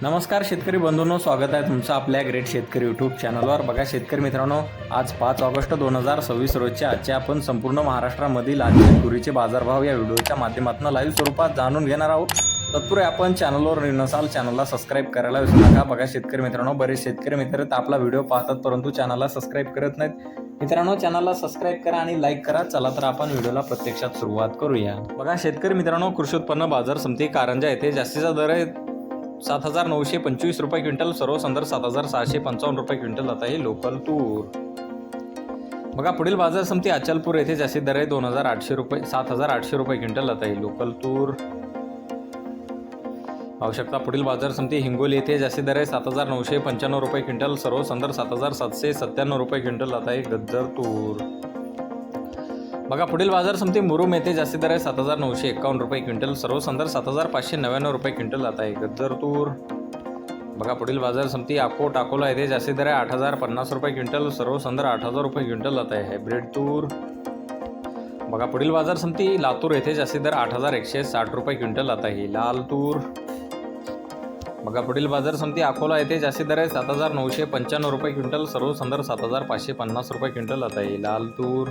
नमस्कार शेतकरी बंधूंनो, स्वागत आहे तुमचं आपल्या ग्रेट शेतकरी यूट्यूब चॅनलवर। बघा शेतकरी मित्रांनो, आज 5 ऑगस्ट 2026 रोजच्या आजचे आपण संपूर्ण महाराष्ट्रामधील आजचे तुरीचे बाजारभाव या व्हिडिओच्या माध्यमातून लाईव्ह स्वरूपात जाणून घेणार आहोत। तत्पूर्वी आपण चॅनलवर नवीन असाल चॅनलला सबस्क्राईब करायला विसरू नका। बघा शेतकरी मित्रांनो, बरेच शेतकरी मित्र आपला व्हिडिओ पाहतात परंतु चॅनलला सबस्क्राईब करत नाहीत। मित्रांनो, चॅनलला सबस्क्राईब करा आणि लाईक करा। चला तर आपण व्हिडिओला प्रत्यक्षात सुरुवात करूया। बघा शेतकरी मित्रांनो, कृषी उत्पन्न बाजार समिती कारंजा येथे जास्तीचा दर आहे 7,925 रुपये क्विंटल, सर्वसाधारण 7,655 रुपये क्विंटल आता आहे लोकल तूर। बघा पुढील बाजार समिती अचलपूर येथे जास्तीत दर आहे 2,800 रुपये 7,800 रुपये क्विंटल आता आहे लोकल तूर। आवश्यकता पुढील बाजार समिती हिंगोली येथे जास्तीत दर आहे 7,995 रुपये क्विंटल, सर्वसाधारण 7,797 रुपये क्विंटल आता आहे गज्जर तूर। बघा पुढील बाजार समिती मुरुम येथे जास्तीत दर आहे 7,951 रुपये क्विंटल, सर्वसाधारण 7,599 रुपये क्विंटल आता आहे गज्जर तूर। बघा पुढील बाजार समिती अकोला येथे जास्तीत दर आहे 8,050 रुपये क्विंटल, सर्वसाधारण 8,000 रुपये क्विंटल आता आहे हायब्रिड तूर। बघा पुढील बाजार समिती लातूर येथे जास्तीत दर 8,160 रुपये क्विंटल आता आहे लाल तूर। बघा पुढील बाजार समिती अकोला येथे जास्तीत दर आहे 7,995 रुपये क्विंटल, सर्वसाधारण 7,550 रुपये क्विंटल आता आहे लाल तूर।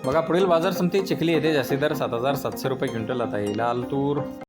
बघा पुढील बाजार समिती चिखली येथे जास्तीत दर 7,700 रुपये क्विंटल आता आहे लाल तूर।